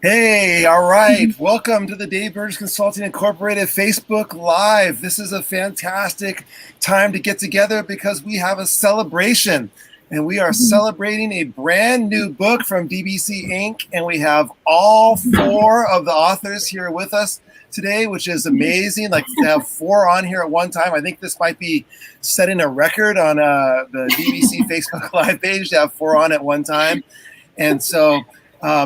Hey, all right. Welcome to the Dave Burgess Consulting Incorporated Facebook Live. This is a fantastic time to get together because we have a celebration and we are celebrating a brand new book from DBC Inc. And we have all four of the authors here with us today, which is amazing. Like to have four on here at one time. I think this might be setting a record on the DBC Facebook Live page to have four on at one time. And so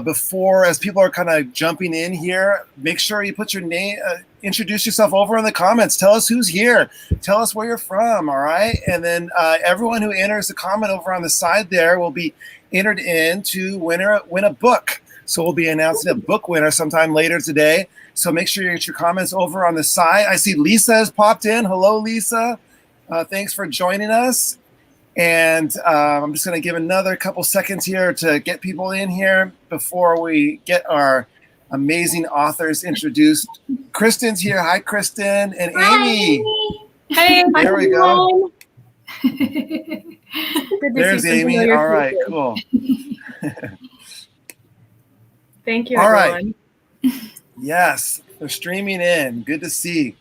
before, as people are kind of jumping in here, make sure you put your name, introduce yourself over in the comments. Tell us who's here. Tell us where you're from, all right? And then everyone who enters a comment over on the side there will be entered in to win a book. So we'll be announcing a book winner sometime later today. So make sure you get your comments over on the side. I see Lisa has popped in. Hello, Lisa. Thanks for joining us. And I'm just going to give another couple seconds here to get people in here before we get our amazing authors introduced. Kristen's here. Hi, Kristen. And Amy. Hey, there we go. Good There's Amy. All right, cool. Thank you, All everyone. Right. Yes, they're streaming in. Good to see.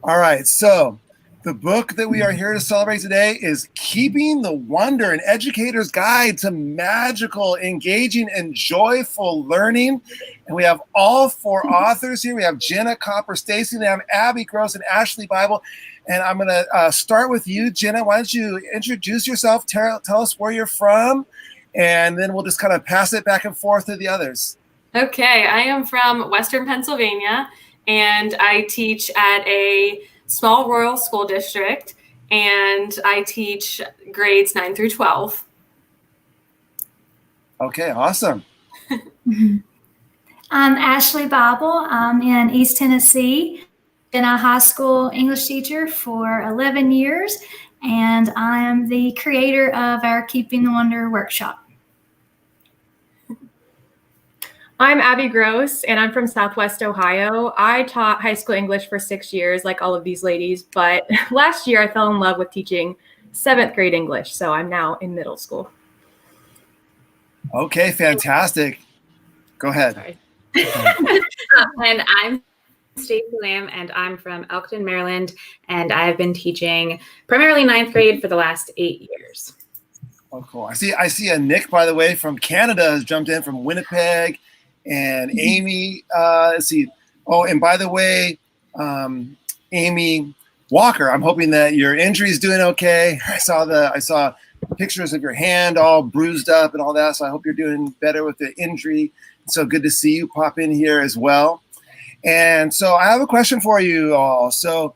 All right, so the book that we are here to celebrate today is Keeping the Wonder, an educator's guide to magical, engaging, and joyful learning. And we have all four authors here. We have Jenna Copper, Stacy Lamb, Abby Gross, and Ashley Bible. And I'm going to start with you, Jenna. Why don't you introduce yourself, tell us where you're from, and then we'll just kind of pass it back and forth to the others. Okay, I am from Western Pennsylvania, and I teach at a small rural school district, and I teach grades 9 through 12. Okay, awesome. I'm Ashley Bible. I'm in East Tennessee. Been a high school English teacher for 11 years, and I am the creator of our Keeping the Wonder workshop. I'm Abby Gross, and I'm from Southwest Ohio. I taught high school English for 6 years, like all of these ladies, but last year I fell in love with teaching 7th grade English, so I'm now in middle school. Okay, fantastic. Go ahead. Sorry. And I'm Stacy Lamb, and I'm from Elkton, Maryland, and I've been teaching primarily 9th grade for the last 8 years. Oh, cool. I see a Nick, by the way, from Canada has jumped in from Winnipeg. And Amy, let's see. Oh, and by the way, Amy Walker, I'm hoping that your injury is doing okay. I saw pictures of your hand all bruised up and all that. So I hope you're doing better with the injury. So good to see you pop in here as well. And so I have a question for you all. So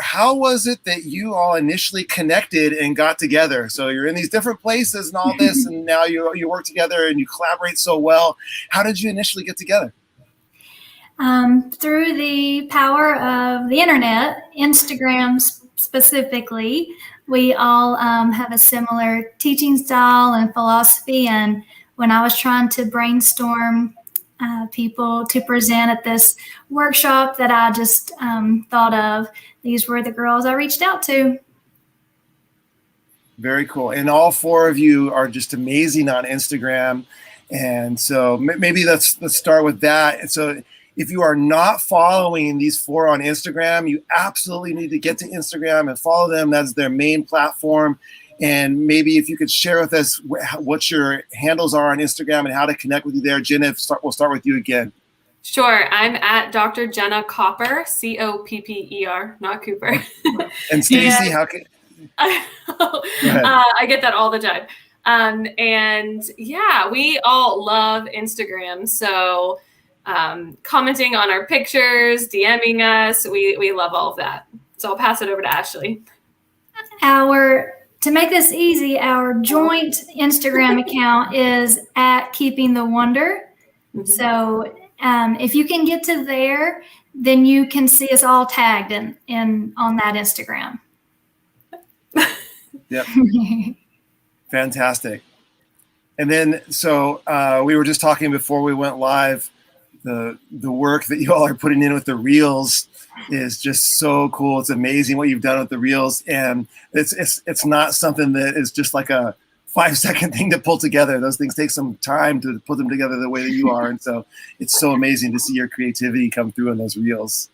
how was it that you all initially connected and got together? So you're in these different places and all this, and now you work together and you collaborate so well. How did you initially get together? Through the power of the internet, Instagram specifically, we all have a similar teaching style and philosophy. And when I was trying to brainstorm people to present at this workshop that I just thought of, these were the girls I reached out to. Very cool. And all four of you are just amazing on Instagram. And so maybe let's start with that. And so if you are not following these four on Instagram, you absolutely need to get to Instagram and follow them. That's their main platform. And maybe if you could share with us what your handles are on Instagram and how to connect with you there. Jenna, we'll start with you again. Sure, I'm at Dr. Jenna Copper, Copper, not Cooper. And Stacy, how can I get that all the time. And yeah, we all love Instagram. So commenting on our pictures, DMing us, we love all of that. So I'll pass it over to Ashley. To make this easy, our joint Instagram account is at Keeping the Wonder. Mm-hmm. So if you can get to there, then you can see us all tagged in on that Instagram. Yep. Fantastic. And then, so we were just talking before we went live, the work that you all are putting in with the reels is just so cool. It's amazing what you've done with the reels. And it's not something that is just like a 5-second thing to pull together. Those things take some time to put them together the way that you are. And so it's so amazing to see your creativity come through in those reels.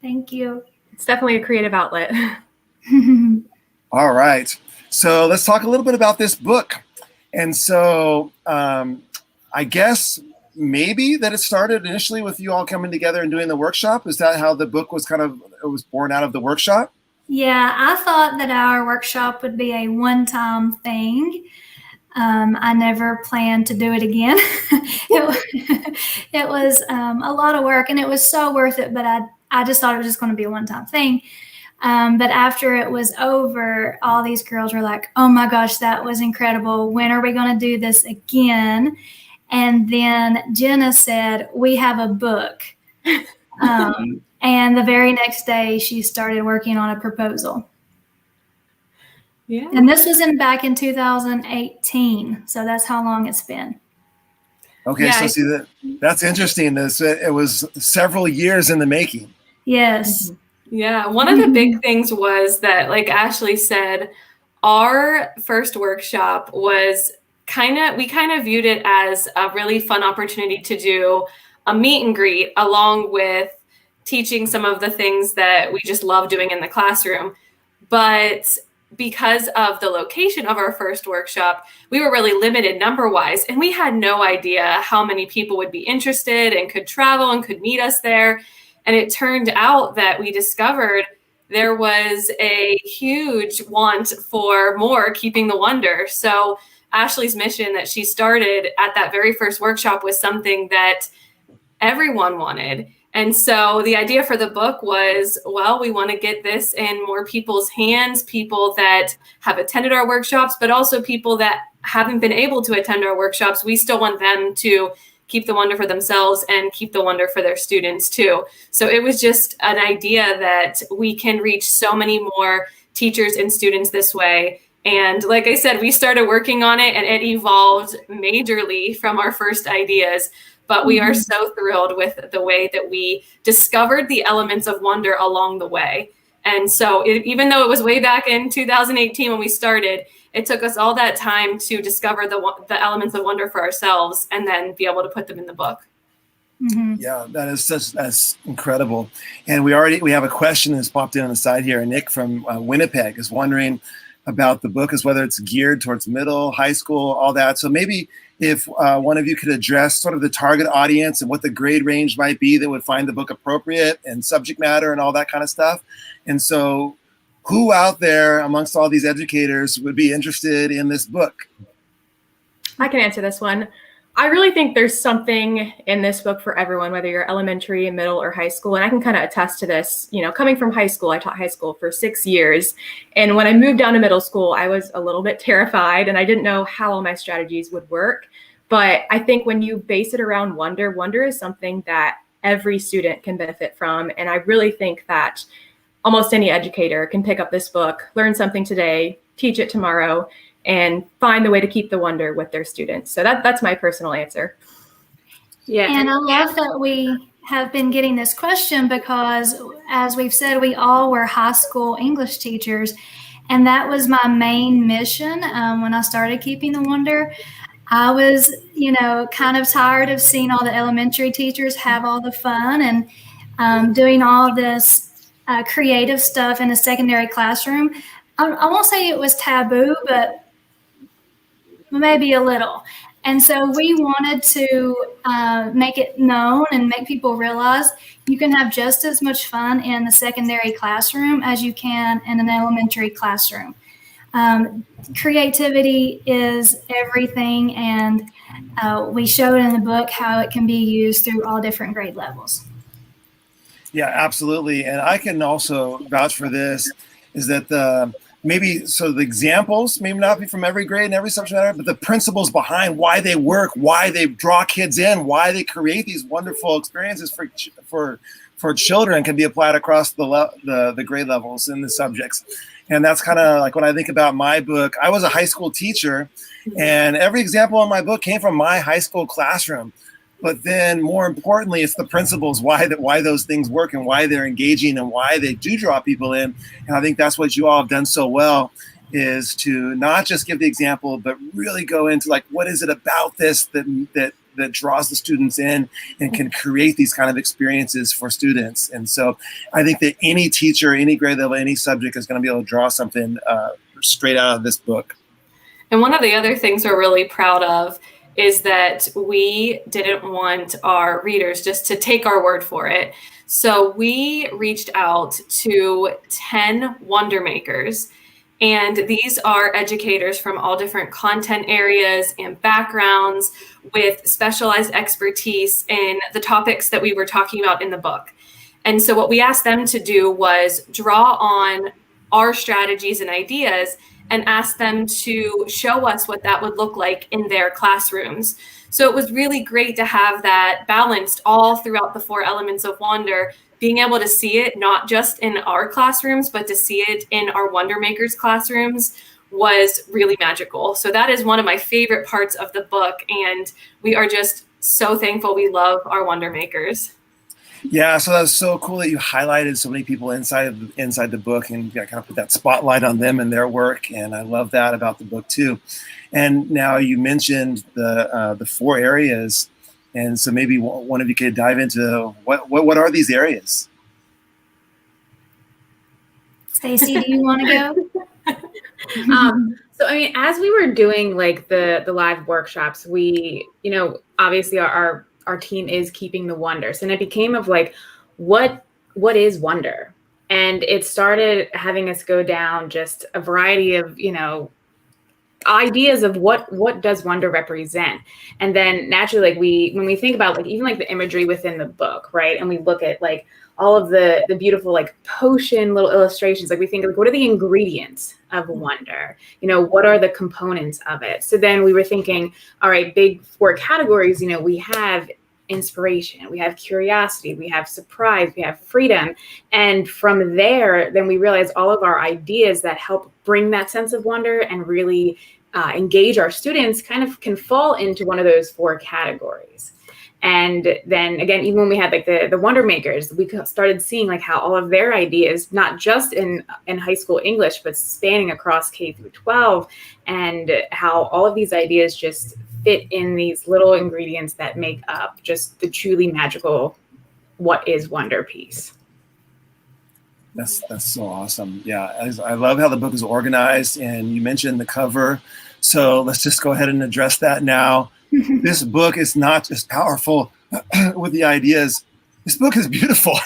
Thank you. It's definitely a creative outlet. All right. So let's talk a little bit about this book. And so I guess maybe that it started initially with you all coming together and doing the workshop. Is that how the book was it was born out of the workshop? Yeah, I thought that our workshop would be a one-time thing. I never planned to do it again. It was a lot of work, and it was so worth it, but I just thought it was just going to be a one-time thing. But after it was over, all these girls were like, oh my gosh, that was incredible. When are we going to do this again? And then Jenna said, we have a book. And the very next day, she started working on a proposal. Yeah. And this was back in 2018. So that's how long it's been. Okay, Yeah, so see, that's interesting. It was several years in the making. Yes. Yeah, one of the big things was that, like Ashley said, our first workshop was we kind of viewed it as a really fun opportunity to do a meet and greet along with teaching some of the things that we just love doing in the classroom. But because of the location of our first workshop, we were really limited number-wise, and we had no idea how many people would be interested and could travel and could meet us there. And it turned out that we discovered there was a huge want for more Keeping the Wonder. So Ashley's mission that she started at that very first workshop was something that everyone wanted. And so the idea for the book was, well, we want to get this in more people's hands, people that have attended our workshops, but also people that haven't been able to attend our workshops. We still want them to keep the wonder for themselves and keep the wonder for their students too. So it was just an idea that we can reach so many more teachers and students this way. And like I said, we started working on it and it evolved majorly from our first ideas. But we are so thrilled with the way that we discovered the elements of wonder along the way. And so even though it was way back in 2018 when we started, it took us all that time to discover the elements of wonder for ourselves and then be able to put them in the book. Mm-hmm. Yeah, that's incredible. And we have a question that's popped in on the side here. Nick from Winnipeg is wondering about the book, is whether it's geared towards middle, high school, all that. So maybe if one of you could address sort of the target audience and what the grade range might be that would find the book appropriate and subject matter and all that kind of stuff. And so who out there amongst all these educators would be interested in this book? I can answer this one. I really think there's something in this book for everyone, whether you're elementary, middle, or high school. And I can kind of attest to this. You know, coming from high school, I taught high school for 6 years. And when I moved down to middle school, I was a little bit terrified and I didn't know how all my strategies would work. But I think when you base it around wonder, wonder is something that every student can benefit from. And I really think that almost any educator can pick up this book, learn something today, teach it tomorrow, and find a way to keep the wonder with their students. So that's my personal answer. Yeah. And I love that we have been getting this question because, as we've said, we all were high school English teachers. And that was my main mission when I started Keeping the Wonder. I was, kind of tired of seeing all the elementary teachers have all the fun and doing all this creative stuff in a secondary classroom. I won't say it was taboo, but maybe a little. And so we wanted to make it known and make people realize you can have just as much fun in the secondary classroom as you can in an elementary classroom. Creativity is everything, and we showed in the book how it can be used through all different grade levels. Yeah, absolutely. And I can also vouch for this, is that the examples may not be from every grade and every subject matter, but the principles behind why they work, why they draw kids in, why they create these wonderful experiences for children can be applied across the grade levels in the subjects. And that's kind of like when I think about my book. I was a high school teacher, and every example in my book came from my high school classroom. But then more importantly, it's the principles, why those things work and why they're engaging and why they do draw people in. And I think that's what you all have done so well is to not just give the example, but really go into like, what is it about this that draws the students in and can create these kind of experiences for students. And so I think that any teacher, any grade level, any subject is going to be able to draw something straight out of this book. And one of the other things we're really proud of is that we didn't want our readers just to take our word for it. So we reached out to 10 Wonder Makers, and these are educators from all different content areas and backgrounds with specialized expertise in the topics that we were talking about in the book. And so what we asked them to do was draw on our strategies and ideas and ask them to show us what that would look like in their classrooms. So it was really great to have that balanced all throughout the 4 elements of wonder, being able to see it not just in our classrooms, but to see it in our Wonder Makers classrooms was really magical. So that is one of my favorite parts of the book. And we are just so thankful. We love our Wonder Makers. Yeah, so that was so cool that you highlighted so many people inside the book and kind of put that spotlight on them and their work. And I love that about the book too. And now you mentioned the 4 areas, and so maybe one of you could dive into what are these areas? Stacy, do you want to go? So I mean, as we were doing like the live workshops, we, obviously our team is keeping the wonders, and it became of like, what is wonder? And it started having us go down just a variety of, ideas of what does wonder represent. And then naturally, like when we think about like even like the imagery within the book, right? And we look at like all of the beautiful like potion little illustrations, like we think like, what are the ingredients of wonder? What are the components of it? So then we were thinking, all right, big 4 categories, we have inspiration, we have curiosity, we have surprise, we have freedom. And from there, then we realized all of our ideas that help bring that sense of wonder and really engage our students kind of can fall into one of those 4 categories. And then again, even when we had like the Wonder Makers, we started seeing like how all of their ideas, not just in high school English, but spanning across K through 12, and how all of these ideas just fit in these little ingredients that make up just the truly magical what is wonder piece. That's so awesome. Yeah, I love how the book is organized, and you mentioned the cover. So let's just go ahead and address that now. This book is not just powerful with the ideas. This book is beautiful.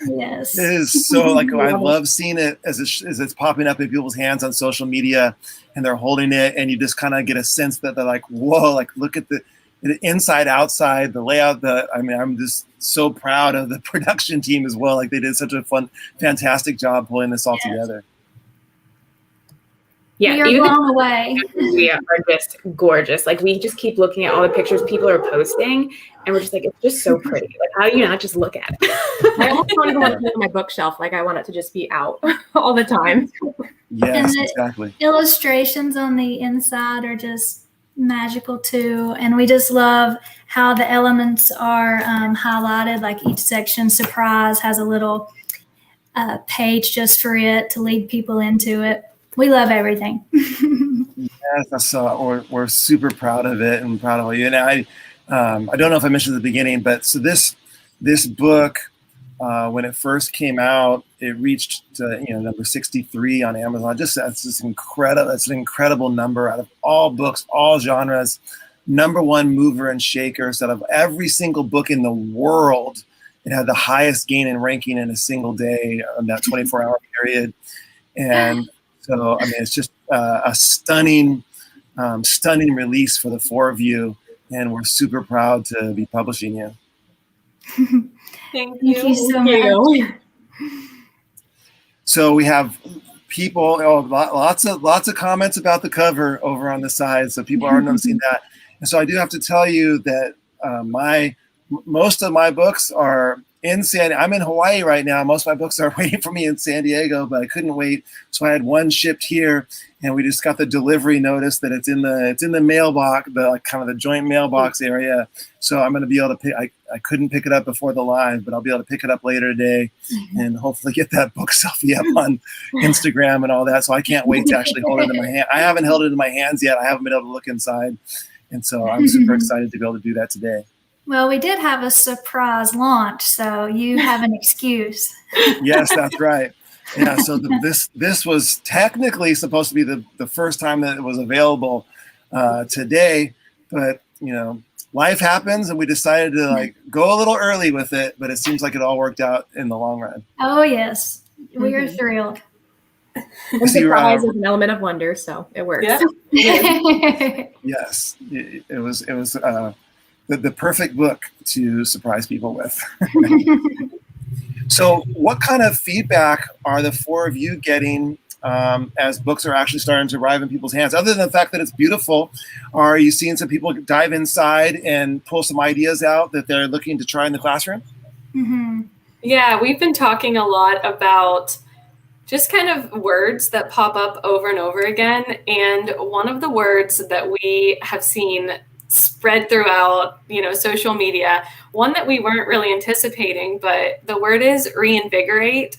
Yes. It is so like, I love seeing it as it's popping up in people's hands on social media and they're holding it, and you just kind of get a sense that they're like, whoa, like look at the inside, outside, the layout. I'm just so proud of the production team as well. Like they did such a fantastic job pulling this all together. Yeah, we are blown away. We are just gorgeous. Like we just keep looking at all the pictures people are posting, and we're just like, it's just so pretty. Like, how do you not just look at it? I almost don't even want to put it on my bookshelf. Like I want it to just be out all the time. Yes, exactly. Illustrations on the inside are just magical too, and we just love how the elements are highlighted. Like each section, surprise, has a little page just for it to lead people into it. We love everything. Yes, we're super proud of it and proud of you. And I don't know if I mentioned at the beginning, but so this book, when it first came out, it reached number 63 on Amazon. That's just incredible. That's an incredible number out of all books, all genres. #1 mover and shaker. So out of every single book in the world, it had the highest gain in ranking in a single day on that 24-hour period. And so, I mean, it's just a stunning release for the 4 of you, and we're super proud to be publishing you. Thank you. Thank you so much. So we have people, lots of comments about the cover over on the side, so people are noticing that. And so I do have to tell you that most of my books are in I'm in Hawaii right now. Most of my books are waiting for me in San Diego, but I couldn't wait. So I had one shipped here, and we just got the delivery notice that it's in the mailbox, the like kind of the joint mailbox area. So I'm going to be able to pick. I couldn't pick it up before the live, but I'll be able to pick it up later today, and hopefully get that book selfie up on Instagram and all that. So I can't wait to actually hold it in my hand. I haven't held it in my hands yet. I haven't been able to look inside, and so I'm super excited to be able to do that today. Well, we did have a surprise launch, so you have an excuse. Yes, that's right. Yeah, so this was technically supposed to be the first time that it was available today, but life happens, and we decided to like go a little early with it. But it seems like it all worked out in the long run. Oh yes, we are thrilled. Surprise is an element of wonder, so it works. Yeah. Yes, it was the perfect book to surprise people with. So what kind of feedback are the four of you getting as books are actually starting to arrive in people's hands? Other than the fact that it's beautiful, are you seeing some people dive inside and pull some ideas out that they're looking to try in the classroom? Mm-hmm. Yeah, we've been talking a lot about just kind of words that pop up over and over again. And one of the words that we have seen spread throughout, social media, one that we weren't really anticipating, but the word is reinvigorate.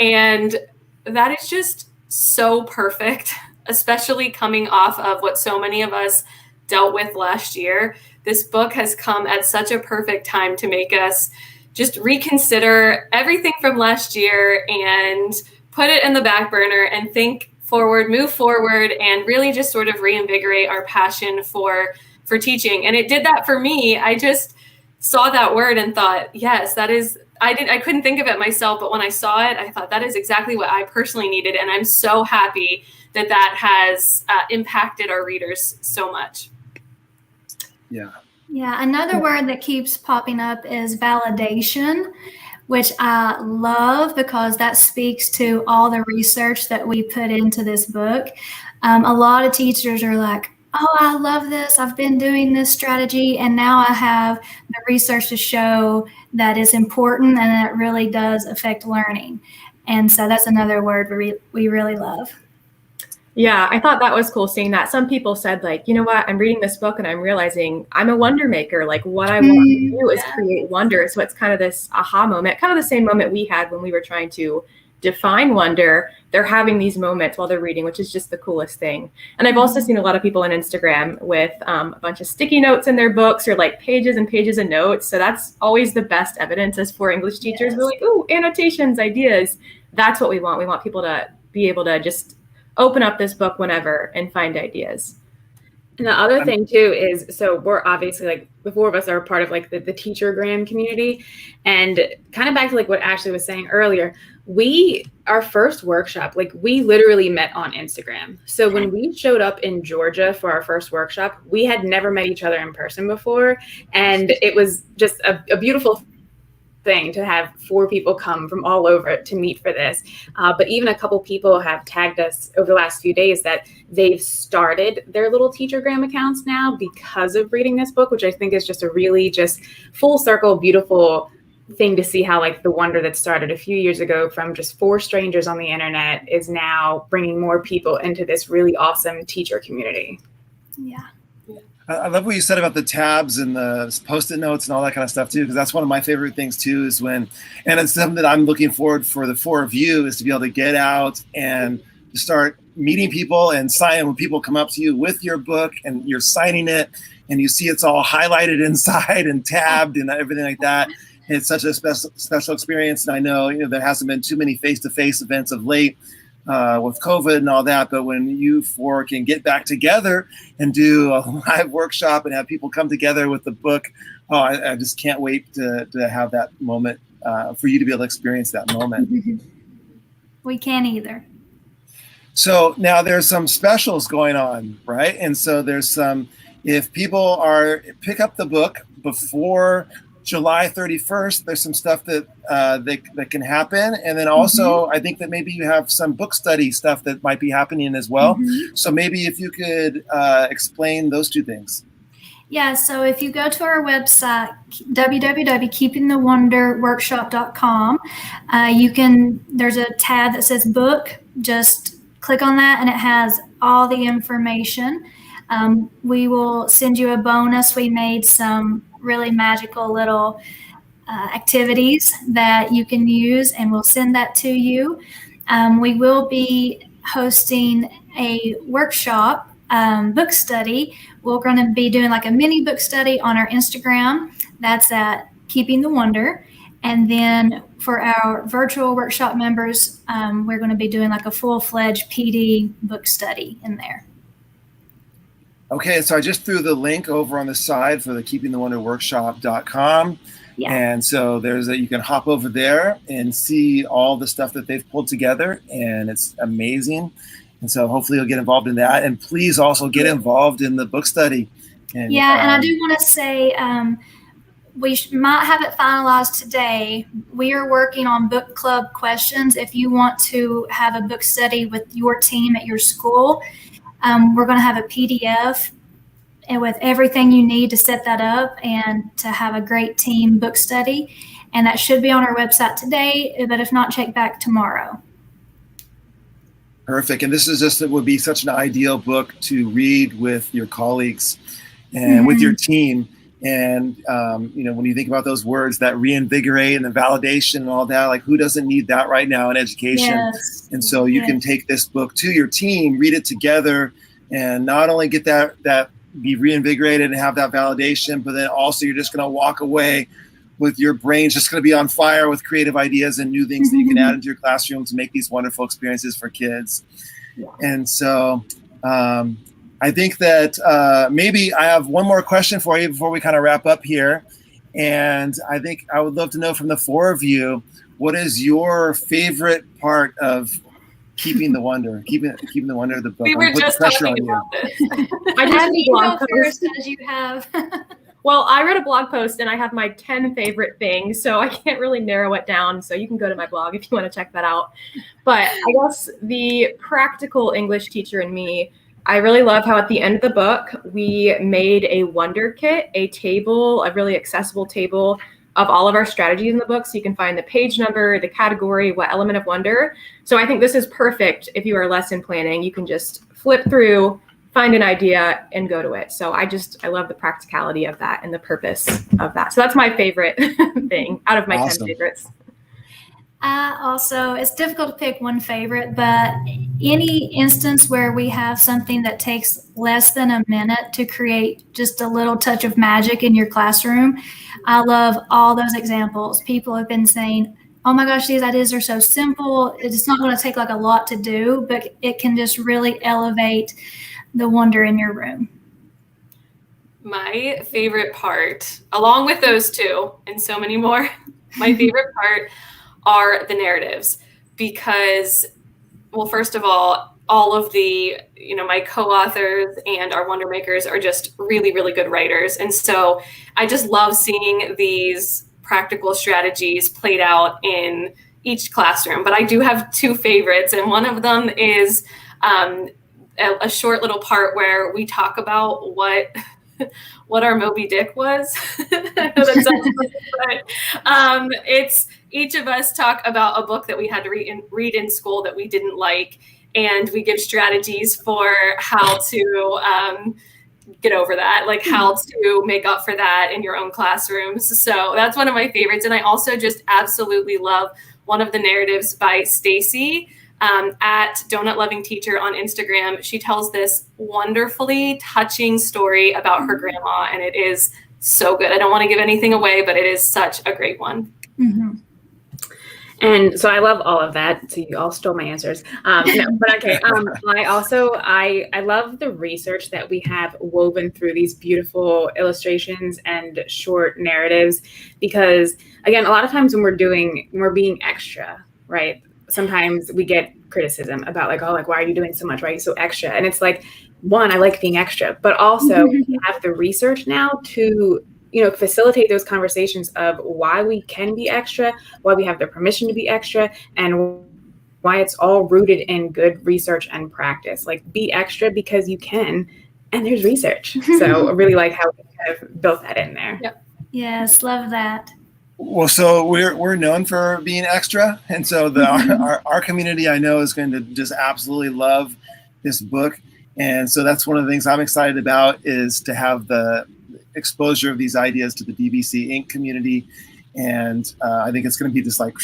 And that is just so perfect, especially coming off of what so many of us dealt with last year. This book has come at such a perfect time to make us just reconsider everything from last year and put it in the back burner and think forward, move forward, and really just sort of reinvigorate our passion for teaching. And it did that for me. I just saw that word and thought, yes, that is, I couldn't think of it myself, but when I saw it, I thought that is exactly what I personally needed. And I'm so happy that has impacted our readers so much. Yeah. Yeah. Another word that keeps popping up is validation, which I love because that speaks to all the research that we put into this book. A lot of teachers are like, oh, I love this. I've been doing this strategy, and now I have the research to show that it's important and that it really does affect learning. And so that's another word we really love. Yeah, I thought that was cool seeing that. Some people said, like, you know what, I'm reading this book and I'm realizing I'm a wonder maker. Like, what I want to do is create wonder. So it's kind of this aha moment, kind of the same moment we had when we were trying to define wonder. They're having these moments while they're reading, which is just the coolest thing. And I've also seen a lot of people on Instagram with a bunch of sticky notes in their books or like pages and pages of notes. So that's always the best evidence as for English teachers. Yes. We're like, ooh, annotations, ideas. That's what we want. We want people to be able to just open up this book whenever and find ideas. And the other thing too is, so we're obviously like the four of us are part of like the Teachergram community, and kind of back to like what Ashley was saying earlier, our first workshop, like we literally met on Instagram. So when we showed up in Georgia for our first workshop, we had never met each other in person before. And it was just a beautiful thing to have four people come from all over to meet for this. But even a couple people have tagged us over the last few days that they've started their little Teachergram accounts now because of reading this book, which I think is just a really just full circle, beautiful thing to see how like the wonder that started a few years ago from just four strangers on the internet is now bringing more people into this really awesome teacher community. Yeah. I love what you said about the tabs and the Post-it notes and all that kind of stuff too, because that's one of my favorite things too, is when, and it's something that I'm looking forward for the four of you, is to be able to get out and start meeting people and sign when people come up to you with your book and you're signing it and you see it's all highlighted inside and tabbed and everything like that. It's such a special experience. And I know, there hasn't been too many face-to-face events of late with COVID and all that, but when you four can get back together and do a live workshop and have people come together with the book, I just can't wait to have that moment for you to be able to experience that moment. We can't either. So now there's some specials going on, right? And so there's some, if people pick up the book before July 31st, there's some stuff that that can happen. And then also, I think that maybe you have some book study stuff that might be happening as well. So maybe if you could explain those two things. Yeah, so if you go to our website, www.keepingthewonderworkshop.com, there's a tab that says book. Just click on that and it has all the information. We will send you a bonus. We made some really magical little activities that you can use, and we'll send that to you. We will be hosting a workshop book study. We're going to be doing like a mini book study on our Instagram. That's at Keeping the Wonder. And then for our virtual workshop members, we're going to be doing like a full-fledged PD book study in there. Okay, so I just threw the link over on the side for the keepingthewonderworkshop.com. Yeah. And so you can hop over there and see all the stuff that they've pulled together, and it's amazing. And so hopefully you'll get involved in that. And please also get involved in the book study. And I do want to say we might have it finalized today. We are working on book club questions. If you want to have a book study with your team at your school, we're going to have a PDF and with everything you need to set that up and to have a great team book study. And that should be on our website today, but if not, check back tomorrow. Perfect. And this is it would be such an ideal book to read with your colleagues and with your team. And, when you think about those words that reinvigorate and the validation and all that, like who doesn't need that right now in education? Yes. And so you can take this book to your team, read it together, and not only get that be reinvigorated and have that validation, but then also you're just going to walk away with your brain's just going to be on fire with creative ideas and new things that you can add into your classroom to make these wonderful experiences for kids. Yeah. And so I think that maybe I have one more question for you before we kind of wrap up here. And I think I would love to know from the four of you, what is your favorite part of Keeping the Wonder, keeping the wonder of the book? We were just talking about this. I just Abby, did a blog go post. first as you have. Well, I wrote a blog post and I have my 10 favorite things, so I can't really narrow it down. So you can go to my blog if you want to check that out. But I guess the practical English teacher in me, I really love how at the end of the book, we made a wonder kit, a table, a really accessible table of all of our strategies in the book. So you can find the page number, the category, what element of wonder. So I think this is perfect if you are lesson planning. You can just flip through, find an idea and go to it. So I love the practicality of that and the purpose of that. So that's my favorite thing out of my 10 favorites. Also, it's difficult to pick one favorite, but any instance where we have something that takes less than a minute to create just a little touch of magic in your classroom, I love all those examples. People have been saying, oh my gosh, these ideas are so simple. It's not going to take like a lot to do, but it can just really elevate the wonder in your room. My favorite part, along with those two and so many more, my favorite part are the narratives because, well, first of all of the, my co-authors and our Wonder Makers are just really, really good writers. And so I just love seeing these practical strategies played out in each classroom. But I do have two favorites, and one of them is a short little part where we talk about what our Moby Dick was. I know that sounds funny, but it's each of us talk about a book that we had to read in school that we didn't like, and we give strategies for how to get over that, like how to make up for that in your own classrooms. So that's one of my favorites. And I also just absolutely love one of the narratives by Stacy at Donut Loving Teacher on Instagram. She tells this wonderfully touching story about her grandma, and it is so good. I don't want to give anything away, but it is such a great one. Mm-hmm. And so I love all of that. So you all stole my answers. No, but okay. I love the research that we have woven through these beautiful illustrations and short narratives, because again, a lot of times when we're being extra, right? Sometimes we get criticism about why are you doing so much? Why are you so extra? And it's like, one, I like being extra, but also we have the research now to facilitate those conversations of why we can be extra, why we have the permission to be extra, and why it's all rooted in good research and practice. Like, be extra because you can, and there's research. So I really like how we kind of built that in there. Yep. Yes, love that. Well, so we're known for being extra, and so our community, I know, is going to just absolutely love this book, and so that's one of the things I'm excited about, is to have the exposure of these ideas to the DBC Inc. community, and I think it's going to be just like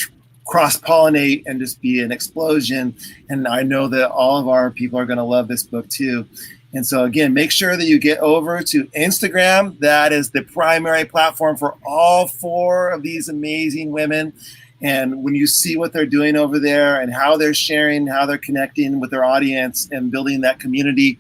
cross-pollinate and just be an explosion. And I know that all of our people are going to love this book too. And so again, make sure that you get over to Instagram. That is the primary platform for all 4 of these amazing women. And when you see what they're doing over there and how they're sharing, how they're connecting with their audience and building that community,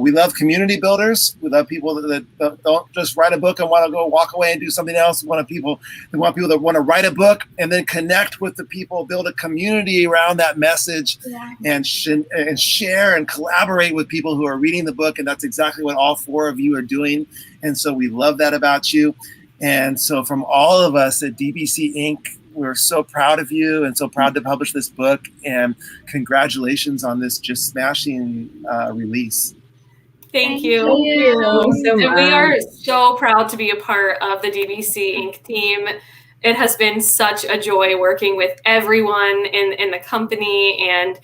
we love community builders. We love people that don't just write a book and want to go walk away and do something else. We want people that want to write a book and then connect with the people, build a community around that message, and share and collaborate with people who are reading the book. And that's exactly what all 4 of you are doing. And so we love that about you. And so from all of us at DBC Inc., we're so proud of you and so proud to publish this book. And congratulations on this just smashing release. Thank you. Thank you. So And we much. are so proud to be a part of the DBC Inc. team. It has been such a joy working with everyone in the company, and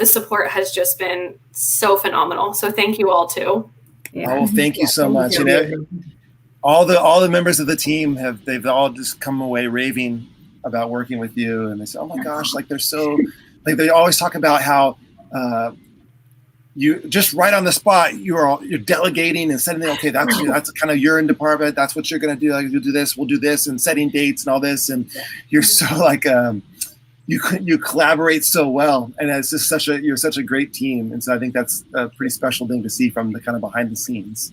the support has just been so phenomenal. So thank you all too. Yeah. Oh, well, thank you so much. you. And all the members of the team they've all just come away raving about working with you, and they say, oh my gosh, like they're so, like they always talk about how you just right on the spot, you're delegating and setting, okay, that's kind of your in department, that's what you're going to do, like, you do this, we'll do this, and setting dates and all this, and you're so like you collaborate so well, and it's just you're such a great team. And so I think that's a pretty special thing to see from the kind of behind the scenes.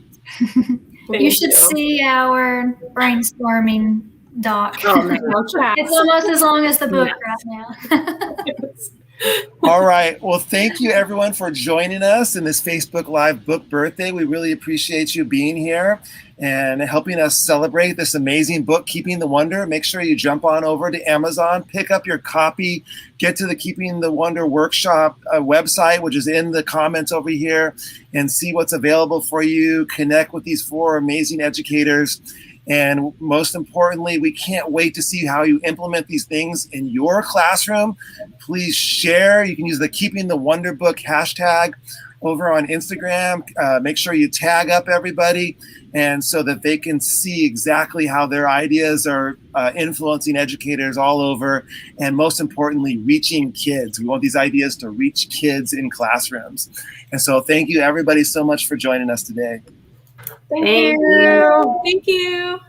You should see our brainstorming doc. Oh, man. It's almost as long as the book right now. All right. Well, thank you everyone for joining us in this Facebook Live book birthday. We really appreciate you being here and helping us celebrate this amazing book, Keeping the Wonder. Make sure you jump on over to Amazon, pick up your copy, get to the Keeping the Wonder workshop website, which is in the comments over here, and see what's available for you. Connect with these 4 amazing educators. And most importantly, we can't wait to see how you implement these things in your classroom. Please share. You can use the Keeping the Wonder Book hashtag over on Instagram. Make sure you tag up everybody, and so that they can see exactly how their ideas are influencing educators all over, and most importantly, reaching kids. We want these ideas to reach kids in classrooms. And so thank you everybody so much for joining us today. Thank you. Thank you.